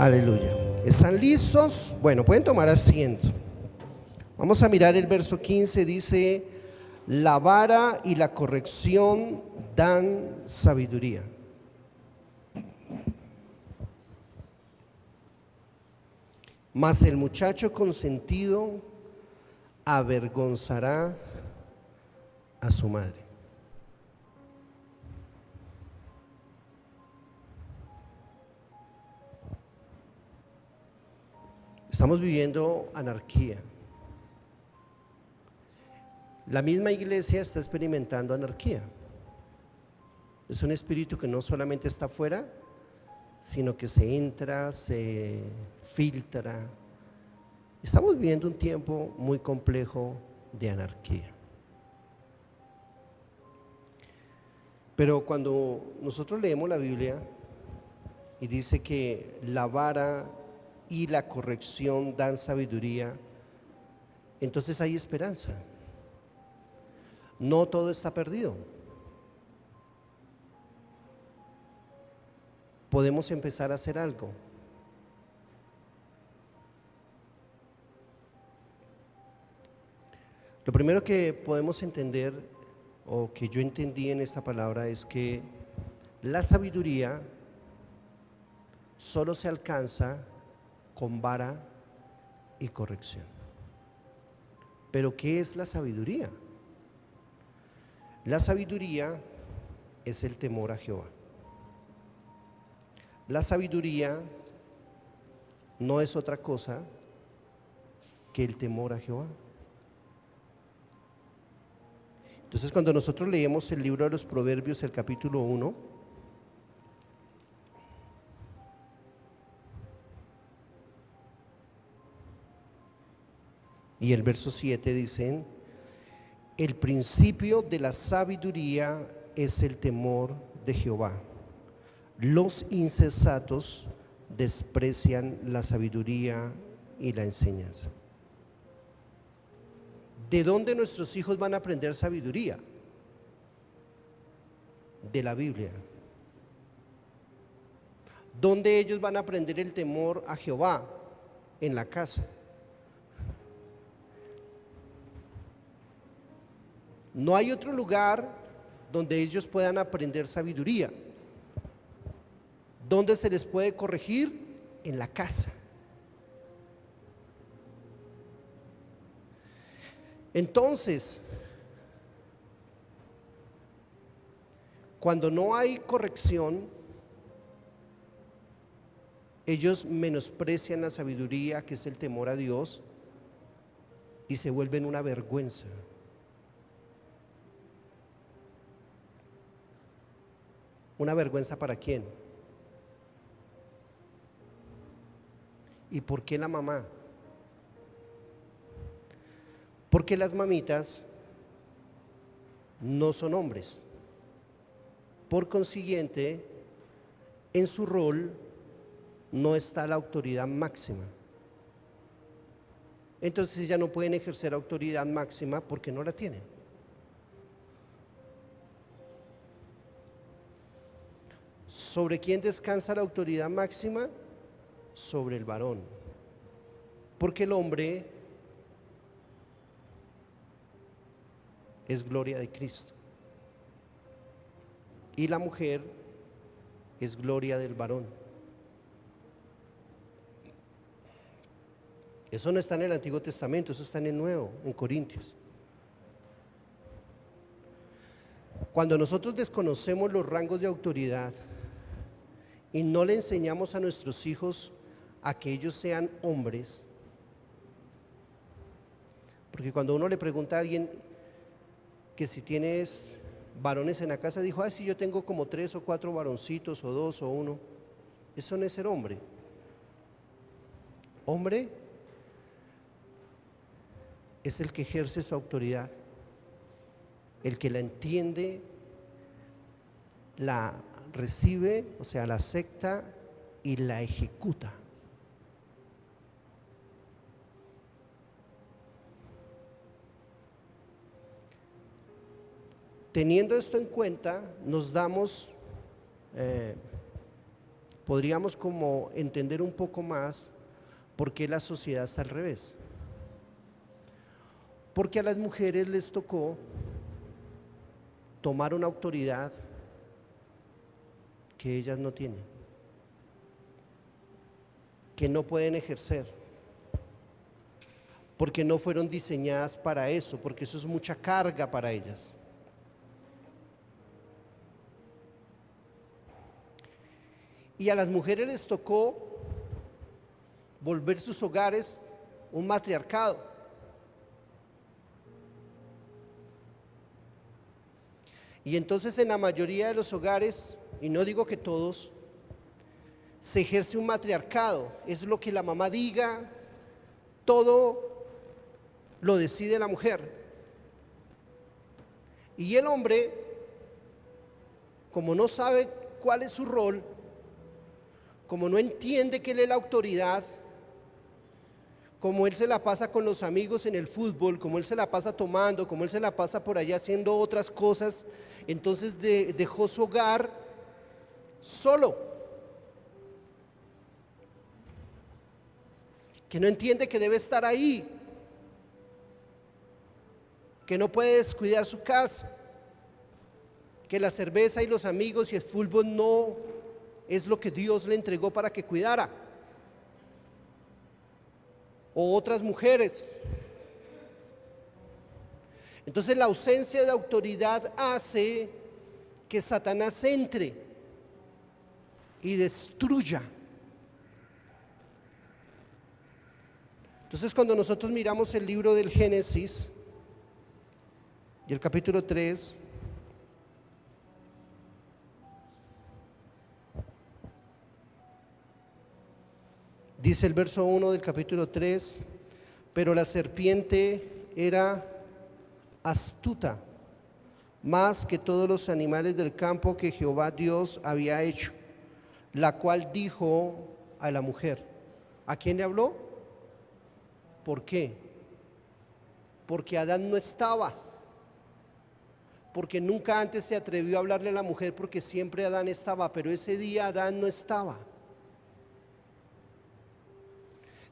Aleluya. ¿Están listos? Bueno, pueden tomar asiento. Vamos a mirar el verso 15, dice: la vara y la corrección dan sabiduría. Mas el muchacho consentido avergonzará a su madre. Estamos viviendo anarquía. La misma iglesia está experimentando anarquía. Es un espíritu que no solamente está afuera, sino que se entra, se filtra. Estamos viviendo un tiempo muy complejo de anarquía. Pero cuando nosotros leemos la Biblia y dice que la vara y la corrección dan sabiduría, entonces hay esperanza. No todo está perdido. Podemos empezar a hacer algo. Lo primero que podemos entender, o que yo entendí en esta palabra, es que la sabiduría solo se alcanza con vara y corrección. Pero ¿qué es la sabiduría? La sabiduría es el temor a Jehová. La sabiduría no es otra cosa que el temor a Jehová. Entonces, cuando nosotros leemos el libro de los Proverbios, el capítulo 1, y el verso 7 dicen: el principio de la sabiduría es el temor de Jehová. Los insensatos desprecian la sabiduría y la enseñanza. ¿De dónde nuestros hijos van a aprender sabiduría? De la Biblia. ¿Dónde ellos van a aprender el temor a Jehová? En la casa. No hay otro lugar donde ellos puedan aprender sabiduría. ¿Dónde se les puede corregir? En la casa. Entonces, cuando no hay corrección, ellos menosprecian la sabiduría, que es el temor a Dios, y se vuelven una vergüenza. ¿Una vergüenza para quién? ¿Y por qué la mamá? Porque las mamitas no son hombres. Por consiguiente, en su rol no está la autoridad máxima. Entonces ya no pueden ejercer autoridad máxima porque no la tienen. ¿Sobre quién descansa la autoridad máxima? Sobre el varón. Porque el hombre es gloria de Cristo y la mujer es gloria del varón. Eso no está en el Antiguo Testamento, eso está en el Nuevo, en Corintios. Cuando nosotros desconocemos los rangos de autoridad y no le enseñamos a nuestros hijos a que ellos sean hombres, porque cuando uno le pregunta a alguien que si tienes varones en la casa, dijo: si yo tengo como 3 o 4 varoncitos, o 2 o 1. Eso no es ser hombre. Hombre es el que ejerce su autoridad, el que la entiende, la recibe, o sea, la acepta y la ejecuta. Teniendo esto en cuenta, nos damos podríamos como entender un poco más por qué la sociedad está al revés. Porque a las mujeres les tocó tomar una autoridad que ellas no tienen, que no pueden ejercer, porque no fueron diseñadas para eso, porque eso es mucha carga para ellas. Y a las mujeres les tocó volver sus hogares un matriarcado. Y entonces en la mayoría de los hogares, y no digo que todos, se ejerce un matriarcado. Es lo que la mamá diga, todo lo decide la mujer. Y el hombre, como no sabe cuál es su rol, como no entiende que él es la autoridad, como él se la pasa con los amigos en el fútbol, como él se la pasa tomando, como él se la pasa por allá haciendo otras cosas, entonces dejó su hogar solo, que no entiende que debe estar ahí, que no puede descuidar su casa, que la cerveza y los amigos y el fútbol no es lo que Dios le entregó para que cuidara. O otras mujeres. Entonces la ausencia de autoridad hace que Satanás entre y destruya. Entonces cuando nosotros miramos el libro del Génesis y el capítulo 3, dice el verso 1 del capítulo 3, pero la serpiente era astuta, más que todos los animales del campo que Jehová Dios había hecho, la cual dijo a la mujer. ¿A quién le habló? ¿Por qué? Porque Adán no estaba, porque nunca antes se atrevió a hablarle a la mujer, porque siempre Adán estaba, pero ese día Adán no estaba.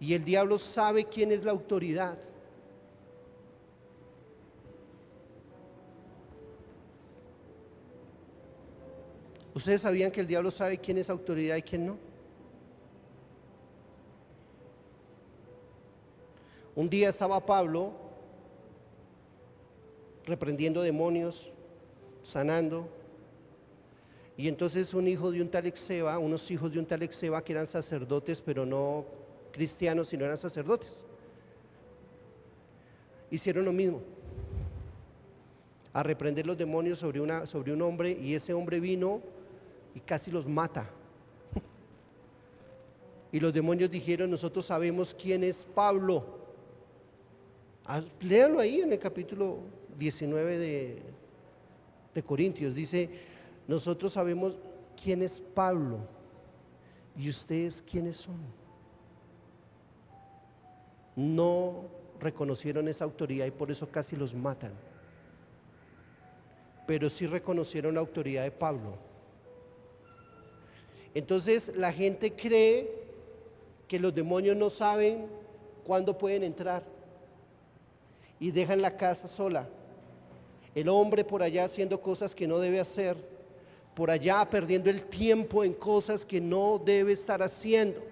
Y el diablo sabe quién es la autoridad. ¿Ustedes sabían que el diablo sabe quién es autoridad y quién no? Un día estaba Pablo reprendiendo demonios, sanando, y entonces un hijo de un tal Exeba, unos hijos de un tal Exeba que eran sacerdotes, pero no cristianos, sino eran sacerdotes, hicieron lo mismo, a reprender los demonios sobre un hombre, y ese hombre vino y casi los mata. Y los demonios dijeron: nosotros sabemos quién es Pablo. Léanlo ahí en el capítulo 19 de Corintios, dice: nosotros sabemos quién es Pablo, y ustedes quiénes son. No reconocieron esa autoridad y por eso casi los matan, pero sí reconocieron la autoridad de Pablo. Entonces la gente cree que los demonios no saben cuándo pueden entrar y dejan la casa sola. El hombre por allá haciendo cosas que no debe hacer, por allá perdiendo el tiempo en cosas que no debe estar haciendo.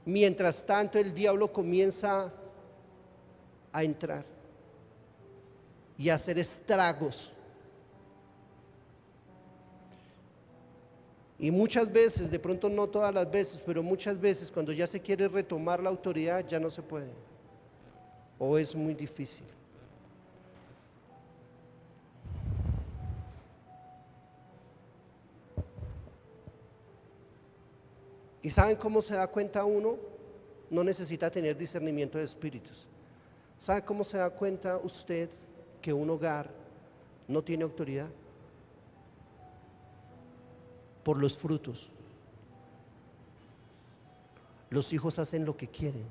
Mientras tanto el diablo comienza a entrar y a hacer estragos. Y muchas veces, de pronto no todas las veces, pero muchas veces cuando ya se quiere retomar la autoridad ya no se puede, o es muy difícil. ¿Y saben cómo se da cuenta uno? No necesita tener discernimiento de espíritus. ¿Sabe cómo se da cuenta usted que un hogar no tiene autoridad? Por los frutos. Los hijos hacen lo que quieren.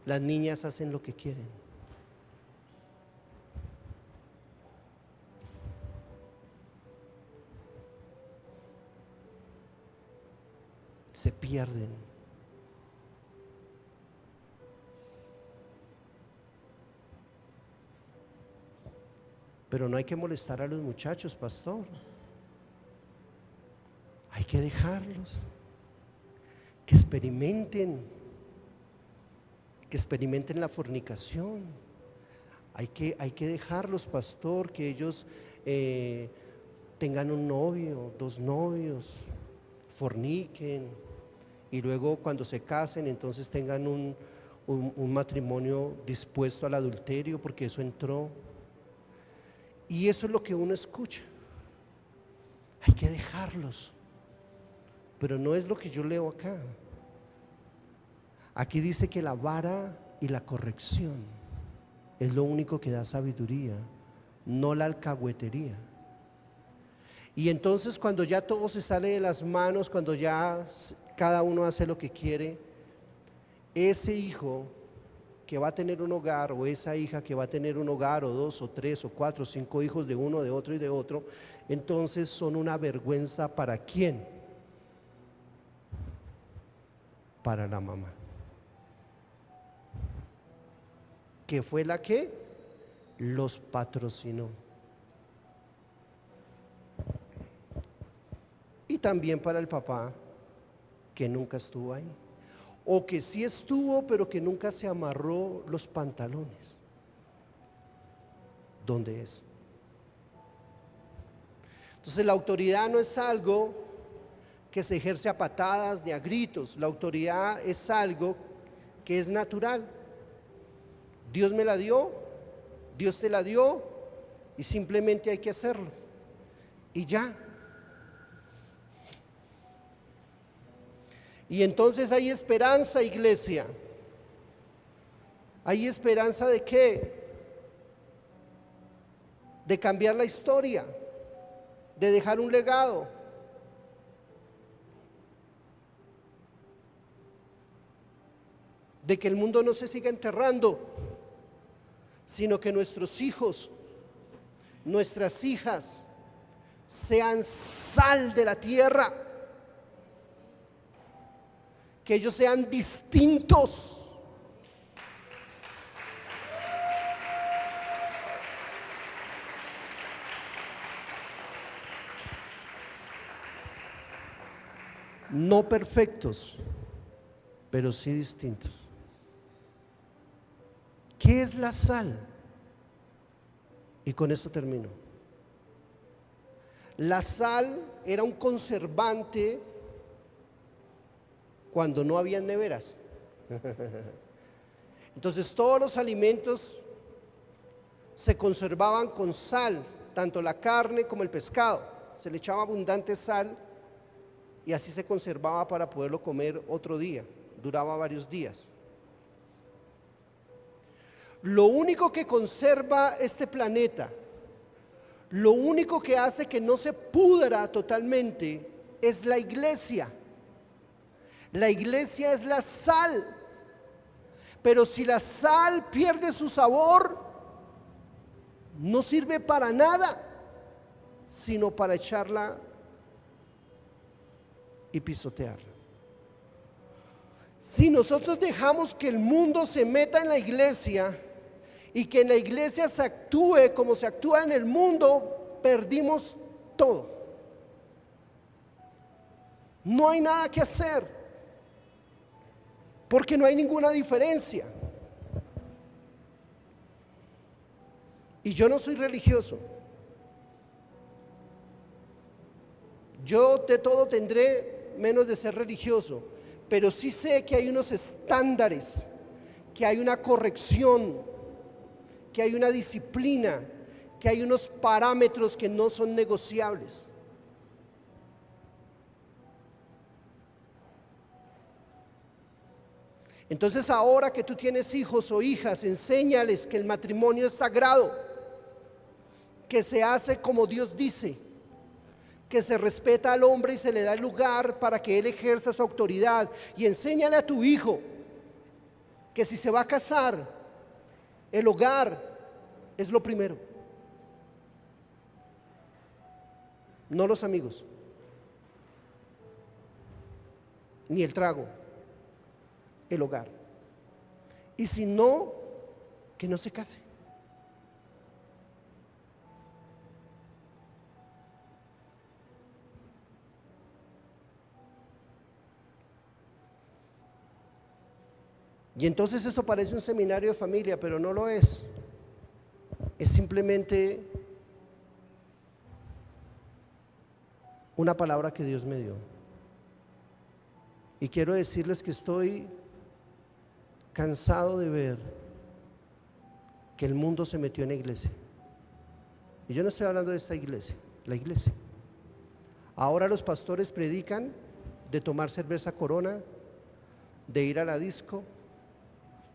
Las niñas hacen lo que quieren. se pierden. Pero no hay que molestar a los muchachos, pastor. Hay que dejarlos, que experimenten la fornicación. Hay que dejarlos, pastor, que ellos tengan un novio, 2 novios, forniquen, y luego cuando se casen entonces tengan un matrimonio dispuesto al adulterio, porque eso entró. Y eso es lo que uno escucha. Hay que dejarlos, pero no es lo que yo leo acá. Aquí dice que la vara y la corrección es lo único que da sabiduría, no la alcahuetería. Y entonces cuando ya todo se sale de las manos, cuando ya cada uno hace lo que quiere, ese hijo que va a tener un hogar, o esa hija que va a tener un hogar, o 2 o 3 o 4 o 5 hijos, de uno, de otro y de otro, entonces son una vergüenza. ¿Para quién? Para la mamá, que fue la que los patrocinó. Y también para el papá, que nunca estuvo ahí, o que sí estuvo pero que nunca se amarró los pantalones. ¿Dónde es? Entonces la autoridad no es algo que se ejerce a patadas ni a gritos. La autoridad es algo que es natural. Dios me la dio, Dios te la dio, y simplemente hay que hacerlo y ya. Y entonces hay esperanza, iglesia. ¿Hay esperanza de qué? De cambiar la historia, de dejar un legado. De que el mundo no se siga enterrando, sino que nuestros hijos, nuestras hijas sean sal de la tierra, que ellos sean distintos. No perfectos, pero sí distintos. ¿Qué es la sal? Y con esto termino. La sal era un conservante cuando no había neveras. Entonces todos los alimentos se conservaban con sal, tanto la carne como el pescado. Se le echaba abundante sal y así se conservaba para poderlo comer otro día. Duraba varios días. Lo único que conserva este planeta, lo único que hace que no se pudra totalmente, es la iglesia. La iglesia es la sal, pero si la sal pierde su sabor, no sirve para nada, sino para echarla y pisotearla. Si nosotros dejamos que el mundo se meta en la iglesia y que en la iglesia se actúe como se actúa en el mundo, perdimos todo. No hay nada que hacer, porque no hay ninguna diferencia. Y yo no soy religioso. Yo de todo tendré menos de ser religioso, pero sí sé que hay unos estándares, que hay una corrección, que hay una disciplina, que hay unos parámetros que no son negociables. Entonces ahora que tú tienes hijos o hijas, enséñales que el matrimonio es sagrado, que se hace como Dios dice, que se respeta al hombre y se le da el lugar para que él ejerza su autoridad. Y enséñale a tu hijo que si se va a casar, el hogar es lo primero, no los amigos. ni el trago, el hogar. Y si no, que no se case. Y entonces esto parece un seminario de familia, pero no lo es. Es simplemente una palabra que Dios me dio. Y quiero decirles que estoy cansado de ver que el mundo se metió en la iglesia. Y yo no estoy hablando de esta iglesia, la iglesia. Ahora los pastores predican de tomar cerveza Corona, de ir a la disco,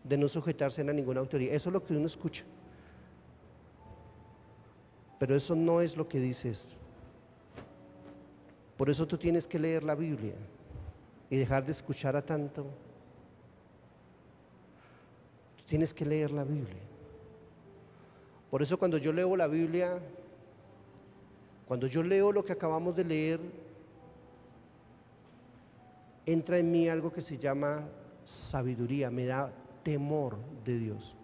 de no sujetarse a ninguna autoridad. Eso es lo que uno escucha. Pero eso no es lo que dice esto. Por eso tú tienes que leer la Biblia y dejar de escuchar a tanto. Tú tienes que leer la Biblia. Por eso cuando yo leo la Biblia, cuando yo leo lo que acabamos de leer, entra en mí algo que se llama sabiduría, me da temor de Dios.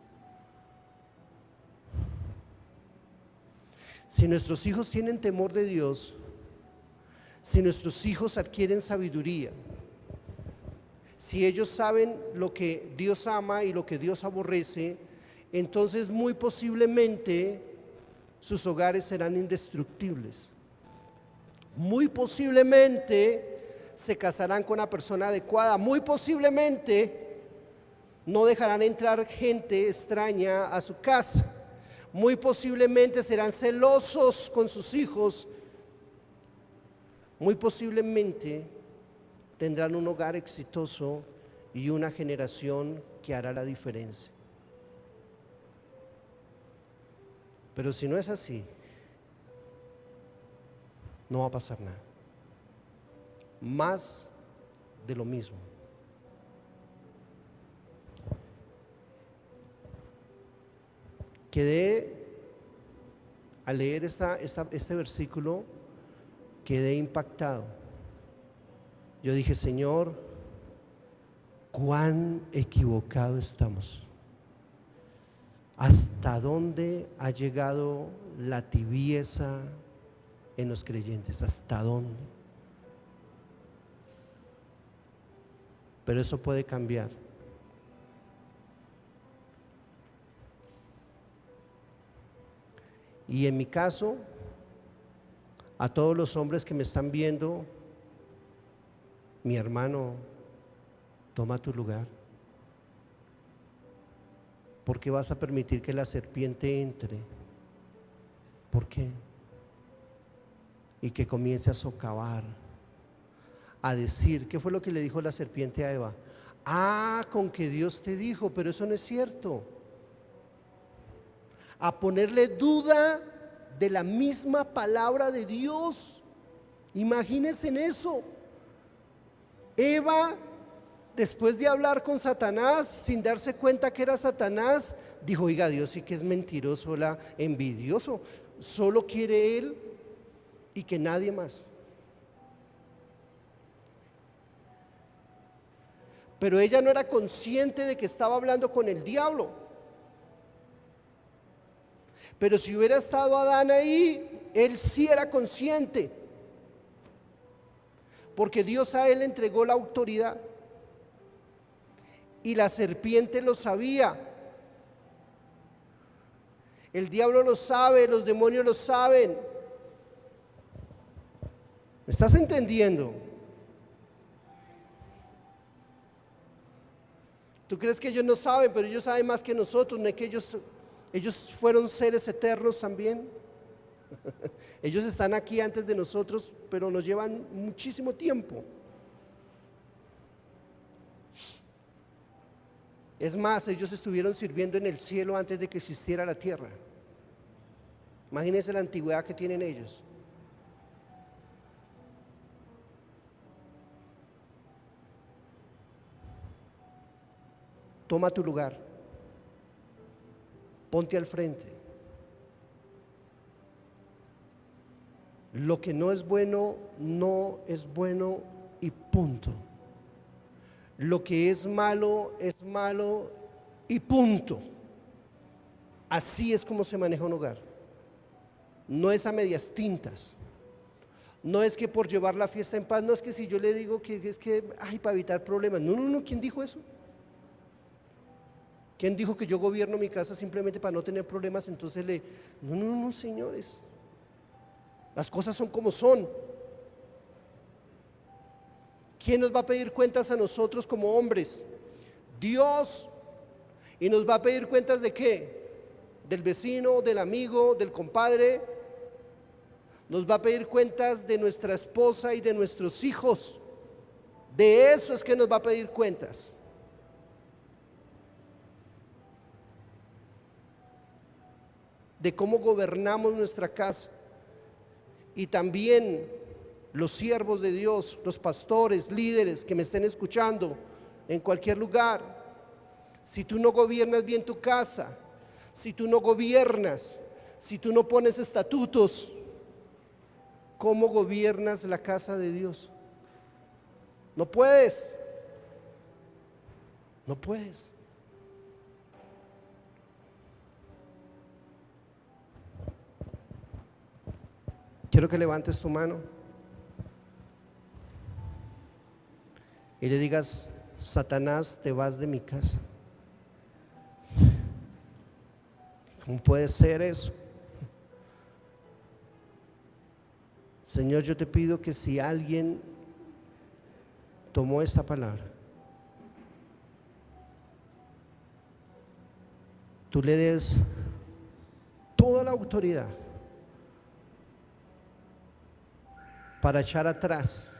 Si nuestros hijos tienen temor de Dios, si nuestros hijos adquieren sabiduría, si ellos saben lo que Dios ama y lo que Dios aborrece, entonces muy posiblemente sus hogares serán indestructibles. Muy posiblemente se casarán con una persona adecuada. Muy posiblemente no dejarán entrar gente extraña a su casa. Muy posiblemente serán celosos con sus hijos. Muy posiblemente tendrán un hogar exitoso y una generación que hará la diferencia. Pero si no es así, no va a pasar nada. Más de lo mismo. Quedé, al leer este versículo, quedé impactado. Yo dije, Señor, cuán equivocado estamos. ¿Hasta dónde ha llegado la tibieza en los creyentes? ¿Hasta dónde? Pero eso puede cambiar. Y en mi caso, a todos los hombres que me están viendo, mi hermano, toma tu lugar. ¿Por qué vas a permitir que la serpiente entre? ¿Por qué? Y que comience a socavar, a decir, ¿qué fue lo que le dijo la serpiente a Eva? Ah, con que Dios te dijo, pero eso no es cierto. A ponerle duda de la misma palabra de Dios. Imagínense en eso. Eva, después de hablar con Satanás, sin darse cuenta que era Satanás, dijo, oiga, Dios sí que es mentiroso, envidioso, solo quiere él y que nadie más. Pero ella no era consciente de que estaba hablando con el diablo. Pero si hubiera estado Adán ahí, él sí era consciente, porque Dios a él le entregó la autoridad. Y la serpiente lo sabía. El diablo lo sabe, los demonios lo saben. ¿Me estás entendiendo? ¿Tú crees que ellos no saben? Pero ellos saben más que nosotros. ¿No es que ellos fueron seres eternos también? Ellos están aquí antes de nosotros, pero nos llevan muchísimo tiempo. Es más, ellos estuvieron sirviendo en el cielo antes de que existiera la tierra. Imagínense la antigüedad que tienen ellos. Toma tu lugar. Ponte al frente. Lo que no es bueno y punto. lo que es malo y punto. Así es como se maneja un hogar. No es a medias tintas. No es que por llevar la fiesta en paz, no es que si yo le digo que es que, ay, para evitar problemas. No, ¿quién dijo eso? ¿Quién dijo que yo gobierno mi casa simplemente para no tener problemas? Entonces no, señores. Las cosas son como son. ¿Quién nos va a pedir cuentas a nosotros como hombres? Dios. ¿Y nos va a pedir cuentas de qué? Del vecino, del amigo, del compadre. Nos va a pedir cuentas de nuestra esposa y de nuestros hijos. De eso es que nos va a pedir cuentas. De cómo gobernamos nuestra casa. Y también los siervos de Dios, los pastores, líderes que me estén escuchando en cualquier lugar. Si tú no gobiernas bien tu casa, si tú no gobiernas, si tú no pones estatutos, ¿cómo gobiernas la casa de Dios? No puedes. No puedes. Quiero que levantes tu mano y le digas: Satanás, te vas de mi casa. ¿Cómo puede ser eso? Señor, yo te pido que si alguien tomó esta palabra, tú le des toda la autoridad para echar atrás